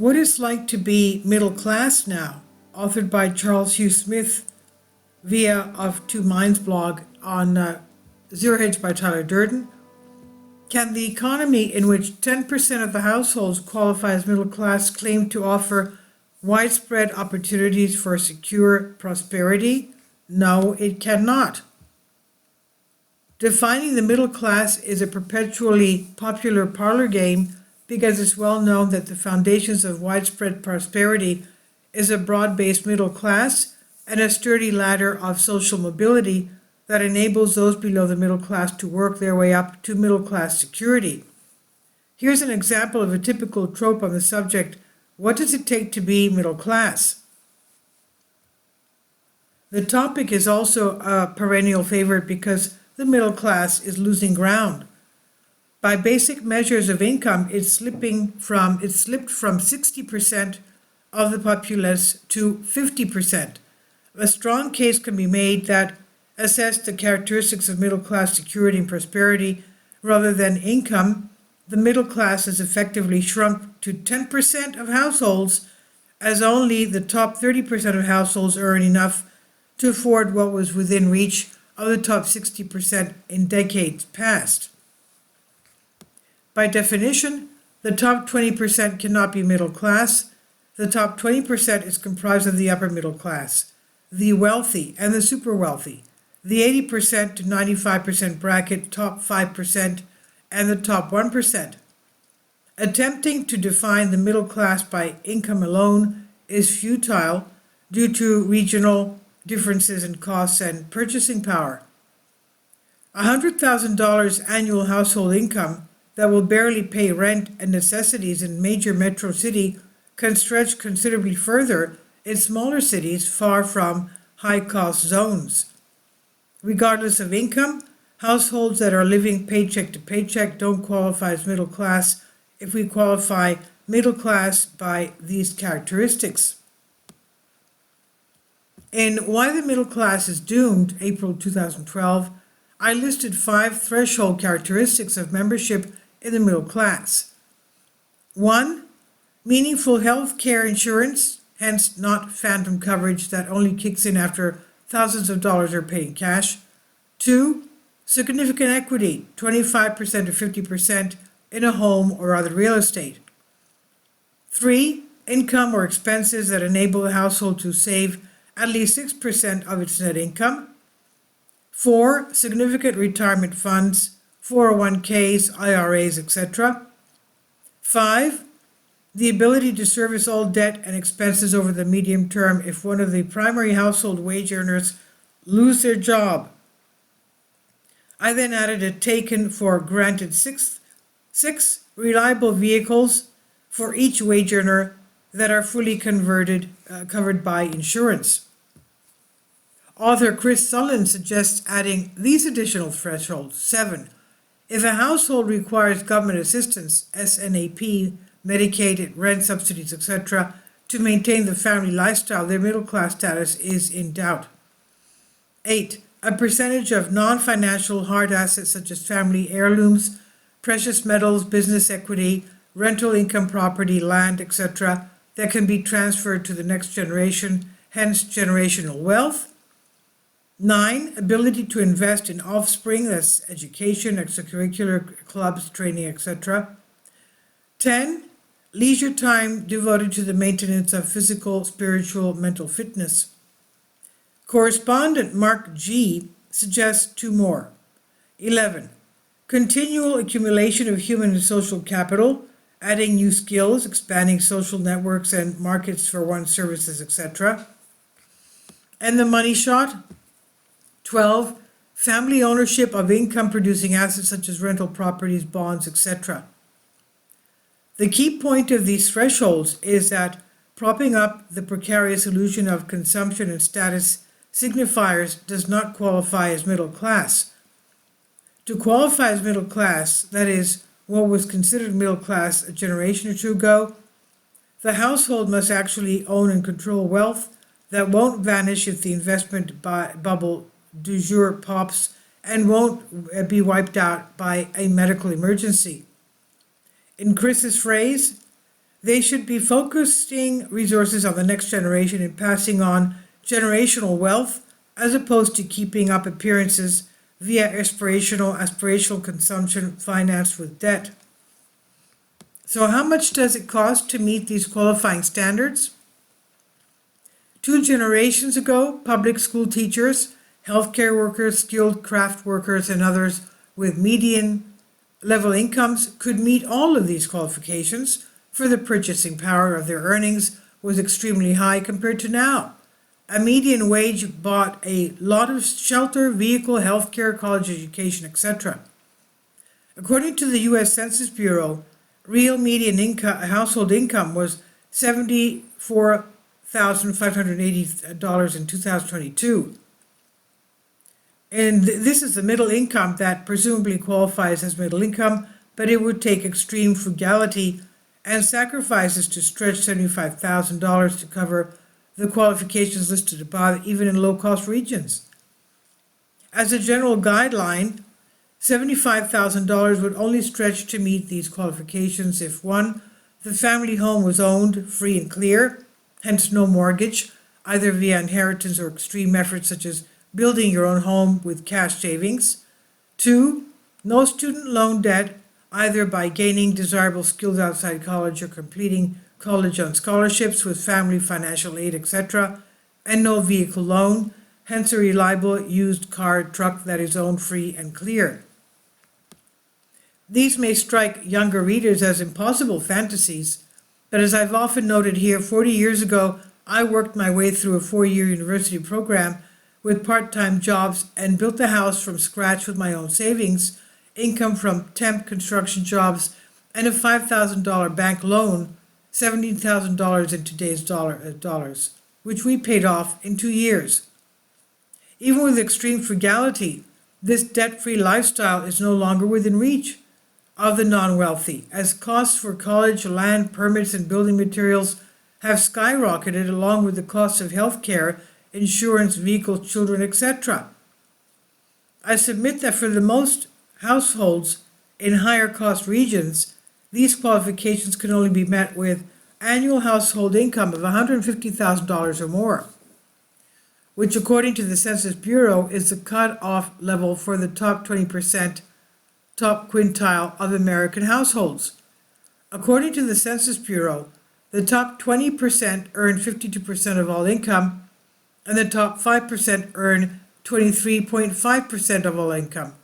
What it's like to be middle class now, authored by Charles Hugh Smith via of Two Minds blog on Zero Hedge by Tyler Durden. Can the economy in which 10% of the households qualify as middle class claim to offer widespread opportunities for secure prosperity? No, it cannot. Defining the middle class is a perpetually popular parlor game because it's well known that the foundations of widespread prosperity is a broad-based middle class and a sturdy ladder of social mobility that enables those below the middle class to work their way up to middle class security. Here's an example of a typical trope on the subject: what does it take to be middle class? The topic is also a perennial favorite because the middle class is losing ground. By basic measures of income, it slipped from 60% of the populace to 50%. A strong case can be made that assess the characteristics of middle class security and prosperity rather than income. The middle class has effectively shrunk to 10% of households, as only the top 30% of households earn enough to afford what was within reach of the top 60% in decades past. By definition, the top 20% cannot be middle class. The top 20% is comprised of the upper middle class, the wealthy and the super wealthy, the 80% to 95% bracket, top 5%, and the top 1%. Attempting to define the middle class by income alone is futile due to regional differences in costs and purchasing power. $100,000 annual household income that will barely pay rent and necessities in major metro city can stretch considerably further in smaller cities far from high-cost zones. Regardless of income, households that are living paycheck to paycheck don't qualify as middle class if we qualify middle class by these characteristics. In Why the Middle Class is Doomed, April 2012, I listed 5 threshold characteristics of membership in the middle class. 1. Meaningful health care insurance, hence not phantom coverage that only kicks in after thousands of dollars are paid in cash. 2. Significant equity, 25% to 50% in a home or other real estate. 3. Income or expenses that enable the household to save at least 6% of its net income. 4. Significant retirement funds, 401ks, IRAs, etc. 5. The ability to service all debt and expenses over the medium term if one of the primary household wage earners lose their job. I then added a taken for granted 6 reliable vehicles for each wage earner that are fully covered by insurance. Author Chris Sullen suggests adding these additional thresholds. 7. If a household requires government assistance, SNAP, Medicaid, rent subsidies, etc., to maintain the family lifestyle, their middle class status is in doubt. 8. A percentage of non-financial hard assets such as family heirlooms, precious metals, business equity, rental income property, land, etc., that can be transferred to the next generation, hence generational wealth. 9. Ability to invest in offspring, that's education, extracurricular clubs, training, etc. 10. Leisure time devoted to the maintenance of physical, spiritual, mental fitness. Correspondent Mark G. suggests 2 more. 11. Continual accumulation of human and social capital, adding new skills, expanding social networks and markets for one's services, etc. And the money shot. 12. Family ownership of income-producing assets such as rental properties, bonds, etc. The key point of these thresholds is that propping up the precarious illusion of consumption and status signifiers does not qualify as middle class. To qualify as middle class, that is, what was considered middle class a generation or two ago, the household must actually own and control wealth that won't vanish if the investment bubble du jour pops and won't be wiped out by a medical emergency. In Chris's phrase, They should be focusing resources on the next generation and passing on generational wealth as opposed to keeping up appearances via aspirational consumption financed with debt. So how much does it cost to meet these qualifying standards? 2 generations ago, public school teachers, healthcare workers, skilled craft workers, and others with median level incomes could meet all of these qualifications, for the purchasing power of their earnings was extremely high compared to now. A median wage bought a lot of shelter, vehicle, healthcare, college education, etc. According to the U.S. Census Bureau, real median household income was $74,580 in 2022. And this is the middle income that presumably qualifies as middle income, but it would take extreme frugality and sacrifices to stretch $75,000 to cover the qualifications listed above, even in low-cost regions. As a general guideline, $75,000 would only stretch to meet these qualifications if 1, the family home was owned free and clear, hence no mortgage, either via inheritance or extreme efforts such as building your own home with cash savings. 2, no student loan debt, either by gaining desirable skills outside college or completing college on scholarships with family financial aid, etc., and no vehicle loan, hence a reliable used car truck that is owned free and clear. These may strike younger readers as impossible fantasies, but as I've often noted here, 40 years ago, I worked my way through a 4-year university program with part-time jobs and built a house from scratch with my own savings, income from temp construction jobs, and a $5,000 bank loan, $17,000 in today's dollars, which we paid off in 2 years. Even with extreme frugality, this debt-free lifestyle is no longer within reach of the non-wealthy, as costs for college, land, permits, and building materials have skyrocketed along with the cost of health care, insurance, vehicles, children, etc. I submit that for the most households in higher cost regions, these qualifications can only be met with annual household income of $150,000 or more, which according to the Census Bureau is the cut-off level for the top 20%, top quintile of American households. According to the Census Bureau, the top 20% earn 52% of all income, and the top 5% earn 23.5% of all income.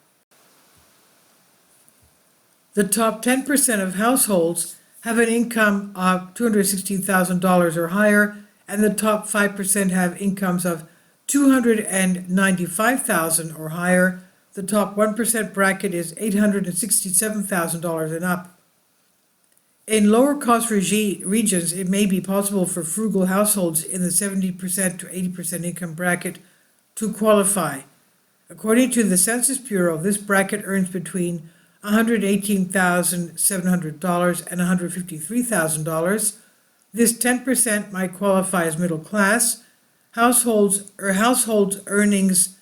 The top 10% of households have an income of $216,000 or higher, and the top 5% have incomes of $295,000 or higher. The top 1% bracket is $867,000 and up. In lower cost regions, it may be possible for frugal households in the 70% to 80% income bracket to qualify. According to the Census Bureau, this bracket earns between $118,700 and $153,000. This 10% might qualify as middle class. Households earnings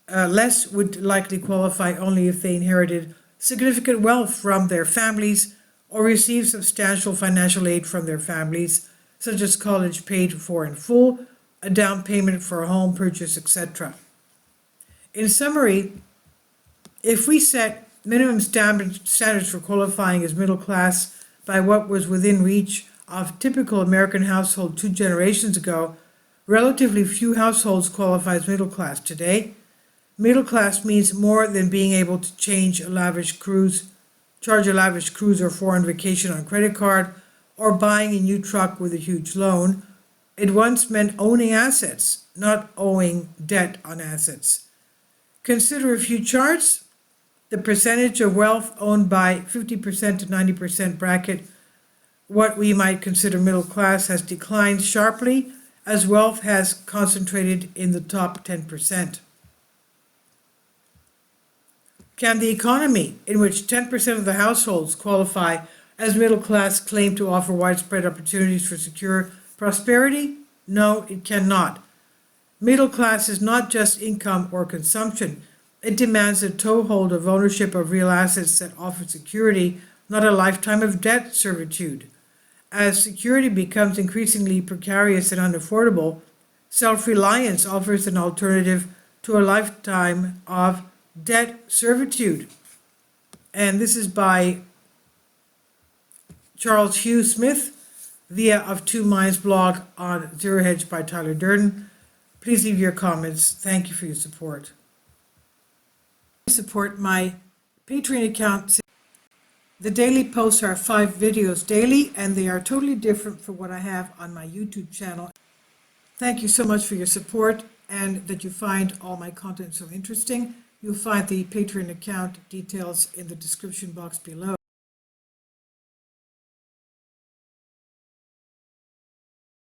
less would likely qualify only if they inherited significant wealth from their families or received substantial financial aid from their families, such as college paid for in full, a down payment for a home purchase, etc. In summary, if we set minimum standards for qualifying as middle class by what was within reach of typical American household 2 generations ago, relatively few households qualify as middle class today. Middle class means more than being able to charge a lavish cruise or foreign vacation on credit card, or buying a new truck with a huge loan. It once meant owning assets, not owing debt on assets. Consider a few charts. The percentage of wealth owned by 50% to 90% bracket, what we might consider middle class, has declined sharply as wealth has concentrated in the top 10%. Can the economy, in which 10% of the households qualify as middle class, claim to offer widespread opportunities for secure prosperity? No, it cannot. Middle class is not just income or consumption. It demands a toehold of ownership of real assets that offer security, not a lifetime of debt servitude. As security becomes increasingly precarious and unaffordable, self-reliance offers an alternative to a lifetime of debt servitude. And this is by Charles Hugh Smith via Of Two Minds blog on Zero Hedge by Tyler Durden. Please leave your comments. Thank you for your support. Support my Patreon account. The daily posts are 5 videos daily, and they are totally different from what I have on my YouTube channel. Thank you so much for your support and that you find all my content so interesting. You'll find the Patreon account details in the description box below.